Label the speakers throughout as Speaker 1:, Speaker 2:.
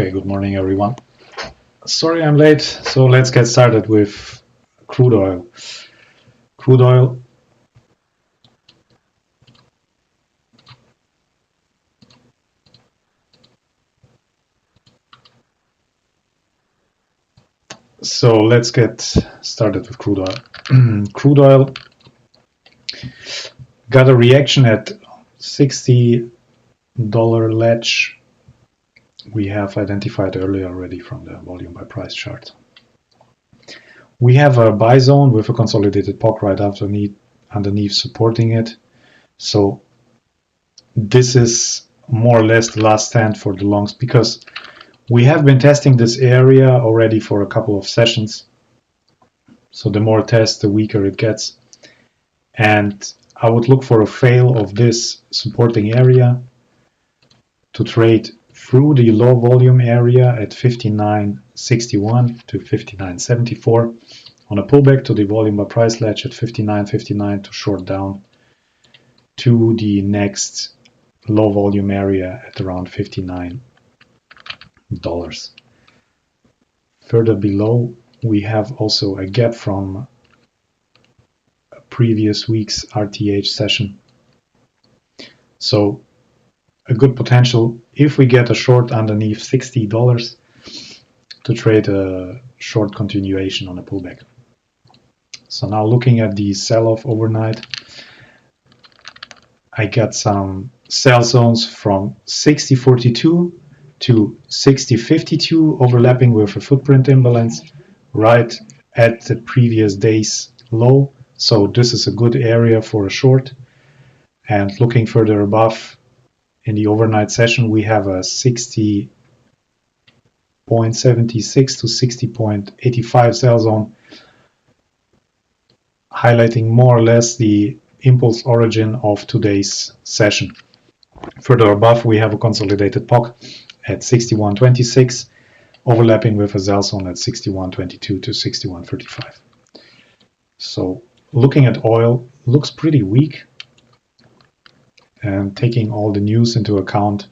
Speaker 1: Okay, good morning everyone. Sorry I'm late, so let's get started with crude oil. Crude oil. So let's get started with crude oil. Crude oil got a reaction at $60 ledge we have identified earlier already from the volume by price chart. We have a buy zone with a consolidated POC right underneath supporting it. So this is more or less the last stand for the longs, because we have been testing this area already for a couple of sessions. So the more tests, the weaker it gets. And I would look for a fail of this supporting area to trade through the low volume area at 59.61 to 59.74, on a pullback to the volume by price ledge at 59.59 to short down to the next low volume area at around $59. Further below, we have also a gap from a previous week's RTH session. So a good potential, if we get a short underneath $60, to trade a short continuation on a pullback. So now looking at the sell-off overnight, I got some sell zones from 60.42 to 60.52, overlapping with a footprint imbalance right at the previous day's low. So this is a good area for a short. And looking further above, in the overnight session, we have a 60.76 to 60.85 sell zone, highlighting more or less the impulse origin of today's session. Further above, we have a consolidated POC at 61.26, overlapping with a sell zone at 61.22 to 61.35. So looking at oil, looks pretty weak. And taking all the news into account,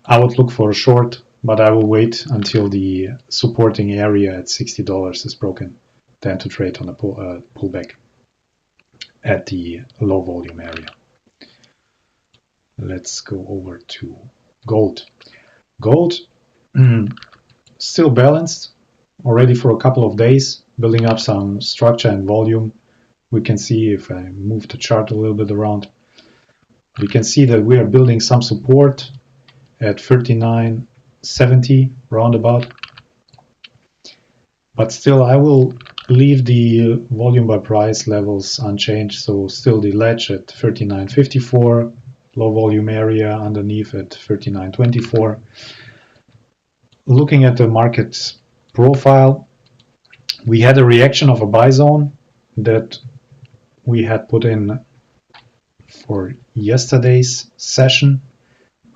Speaker 1: I would look for a short, but I will wait until the supporting area at $60 is broken, then to trade on a pullback at the low volume area. Let's go over to gold. Gold still balanced already for a couple of days, building up some structure and volume. We can see, if I move the chart a little bit around, we can see that we are building some support at 39.70 roundabout. But still, I will leave the volume by price levels unchanged. So still the ledge at 39.54, low volume area underneath at 39.24. Looking at the market profile, we had a reaction of a buy zone that we had put in for yesterday's session.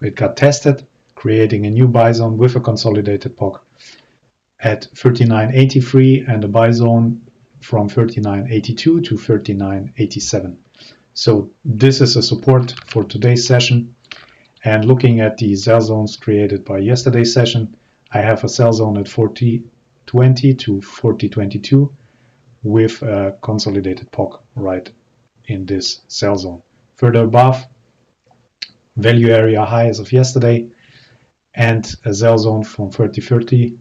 Speaker 1: It got tested, creating a new buy zone with a consolidated POC at 39.83 and a buy zone from 39.82 to 39.87. So this is a support for today's session. And looking at the sell zones created by yesterday's session, I have a sell zone at 40.20 to 40.22 with a consolidated POC right in this sell zone. Further above, value area high as of yesterday, and a sell zone from 40.30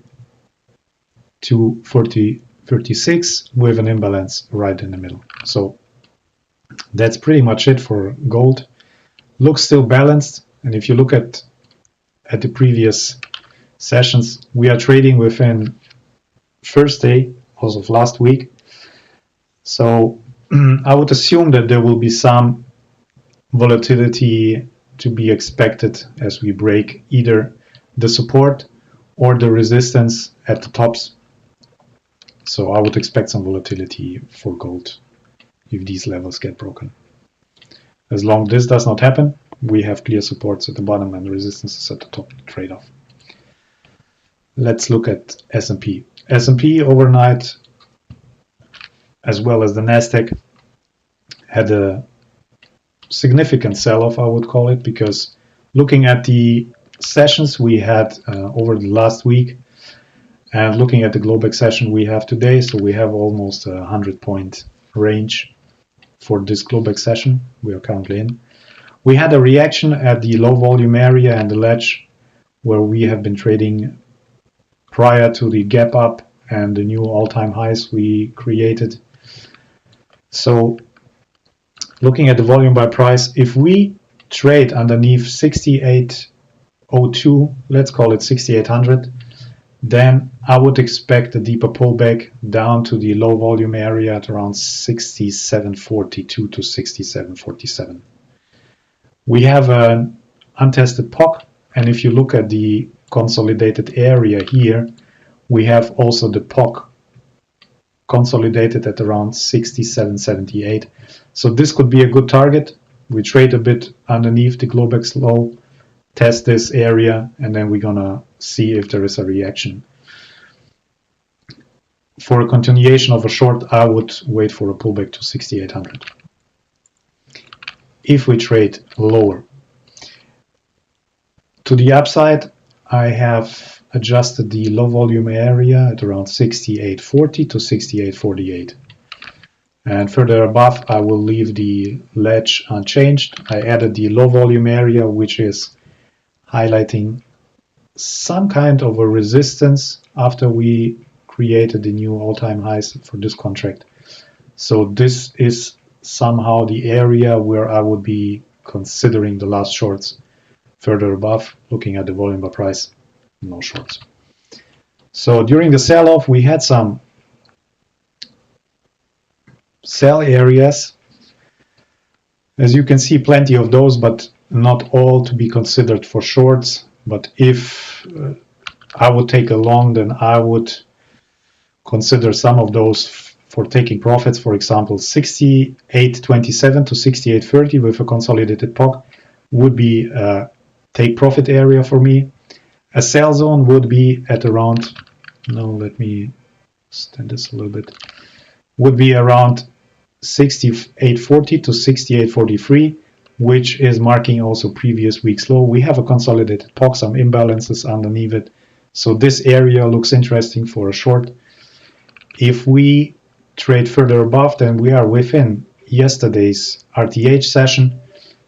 Speaker 1: to 40.36 with an imbalance right in the middle. So that's pretty much it for gold. Looks still balanced, and if you look at the previous sessions, we are trading within first day as of last week. So I would assume that there will be some volatility to be expected as we break either the support or the resistance at the tops. So I would expect some volatility for gold if these levels get broken. As long as this does not happen, we have clear supports at the bottom and resistances at the top trade-off. Let's look at S&P. S&P overnight, as well as the Nasdaq, had a significant sell-off, I would call it, because looking at the sessions we had over the last week, and looking at the Globex session we have today, so we have almost a 100-point range for this Globex session we are currently in. We had a reaction at the low volume area and the ledge where we have been trading prior to the gap up and the new all-time highs we created. So looking at the volume by price, if we trade underneath 6802, let's call it 6800, then I would expect a deeper pullback down to the low volume area at around 6742 to 6747. We have an untested POC, and if you look at the consolidated area here, we have also the POC consolidated at around 6778. So this could be a good target. We trade a bit underneath the Globex low, test this area, and then we're gonna see if there is a reaction. For a continuation of a short, I would wait for a pullback to 6800. If we trade lower to the upside, I have adjusted the low volume area at around 6840 to 6848. And further above, I will leave the ledge unchanged. I added the low volume area, which is highlighting some kind of a resistance after we created the new all-time highs for this contract. So this is somehow the area where I would be considering the last shorts. Further above, looking at the volume by price, no shorts. So during the sell-off, we had some sell areas. As you can see, plenty of those, but not all to be considered for shorts. But if I would take a long, then I would consider some of those for taking profits. For example, 68.27 to 68.30 with a consolidated POC would be a take profit area for me. A sell zone would be at around, let me extend this a little bit, would be around 68.40 to 68.43, which is marking also previous week's low. We have a consolidated POC, some imbalances underneath it. So this area looks interesting for a short. If we trade further above, then we are within yesterday's RTH session.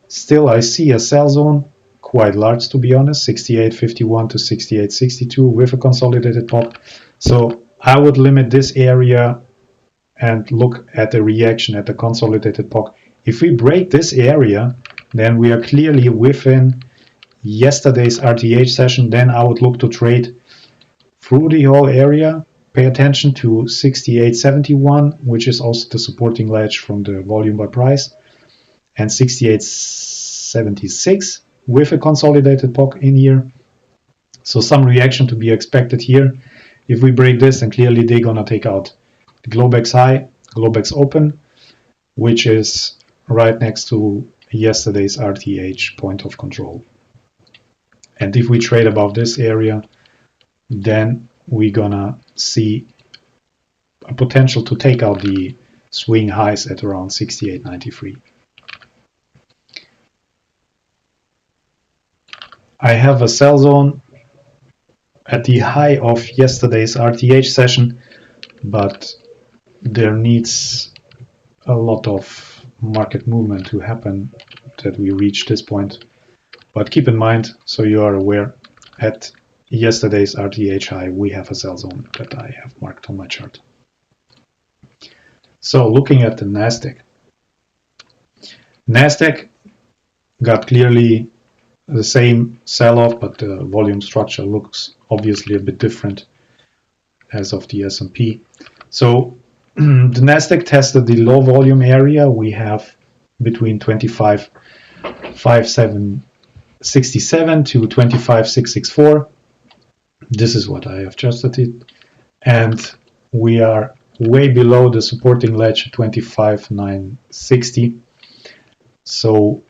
Speaker 1: Still, I see a sell zone, quite large to be honest, 68.51 to 68.62 with a consolidated POC. So I would limit this area and look at the reaction at the consolidated POC. If we break this area, then we are clearly within yesterday's RTH session. Then I would look to trade through the whole area. Pay attention to 68.71, which is also the supporting ledge from the volume by price, and 68.76 with a consolidated POC in here. So some reaction to be expected here. If we break this, then clearly they're gonna take out the Globex high, Globex open, which is right next to yesterday's RTH point of control. And if we trade above this area, then we're gonna see a potential to take out the swing highs at around 68.93. I have a sell zone at the high of yesterday's RTH session, but there needs a lot of market movement to happen that we reach this point. But keep in mind, so you are aware, at yesterday's RTH high, we have a sell zone that I have marked on my chart. So looking at the Nasdaq. Nasdaq got clearly the same sell-off, but the volume structure looks obviously a bit different as of the S&P. So the Nasdaq tested the low volume area we have between 25,567 to 25,664. This is what I have adjusted it, and we are way below the supporting ledge 25,960. So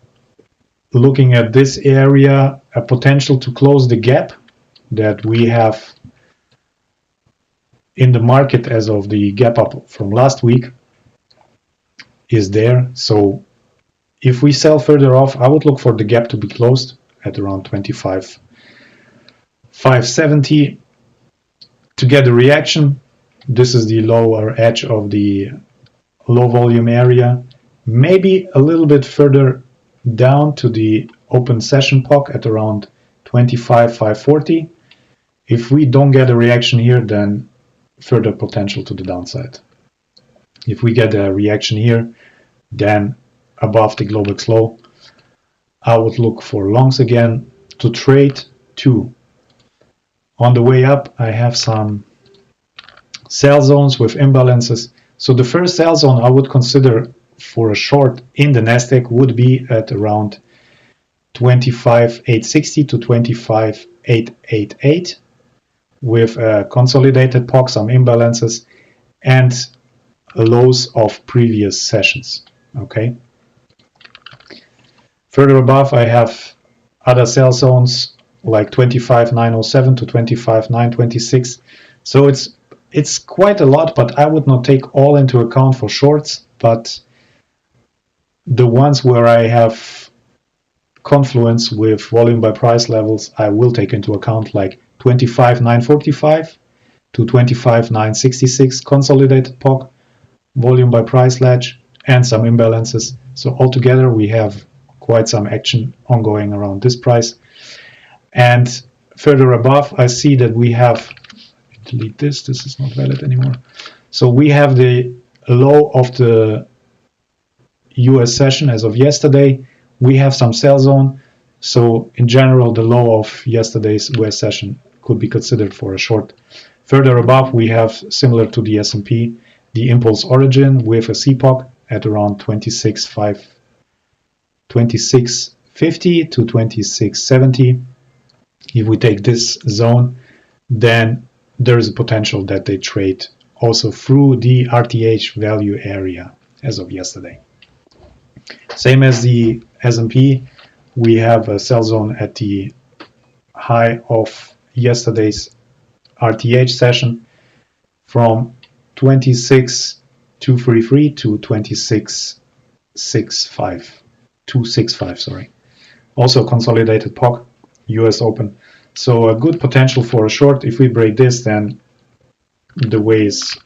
Speaker 1: looking at this area, a potential to close the gap that we have in the market as of the gap up from last week is there. So if we sell further off, I would look for the gap to be closed at around 25 570 to get a reaction. This is the lower edge of the low volume area, maybe a little bit further down to the open session POC at around 25,540. If we don't get a reaction here, then further potential to the downside. If we get a reaction here, then above the Globex low, I would look for longs again to trade 2. On the way up, I have some sell zones with imbalances. So the first sell zone I would consider for a short in the Nasdaq would be at around 25,860 to 25,888 with a consolidated POC, some imbalances, and lows of previous sessions. Okay. Further above, I have other sell zones like 25,907 to 25,926. So it's quite a lot, but I would not take all into account for shorts, but the ones where I have confluence with volume by price levels, I will take into account, like 25,945 to 25,966 consolidated POC, volume by price ledge, and some imbalances. So altogether we have quite some action ongoing around this price. And further above, I see that we have, delete this is not valid anymore. So we have the low of the US session as of yesterday. We have some sell zone. So in general, the low of yesterday's US session could be considered for a short. Further above, we have, similar to the S&P, the impulse origin with a CPOC at around 2650 to 2670. If we take this zone, then there is a potential that they trade also through the RTH value area as of yesterday. Same as the S&P, we have a sell zone at the high of yesterday's RTH session from 26,233 to 26,265, sorry. Also consolidated POC, US open. So a good potential for a short. If we break this, then the way is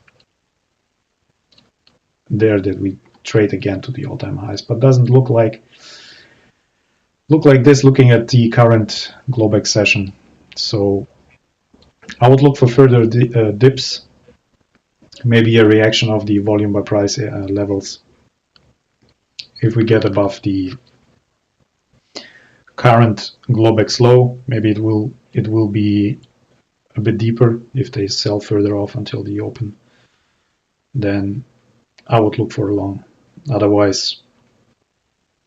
Speaker 1: there that we trade again to the all-time highs, but doesn't look like this looking at the current Globex session. So I would look for further dips, maybe a reaction of the volume by price levels. If we get above the current Globex low, maybe it will be a bit deeper. If they sell further off until the open, then I would look for a long. Otherwise,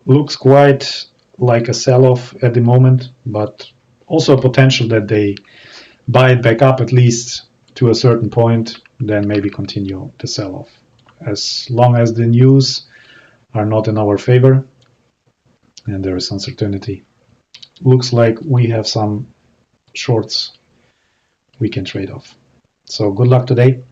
Speaker 1: looks quite like a sell-off at the moment, but also a potential that they buy it back up at least to a certain point, then maybe continue the sell-off. As long as the news are not in our favor and there is uncertainty, looks like we have some shorts we can trade off. So good luck today.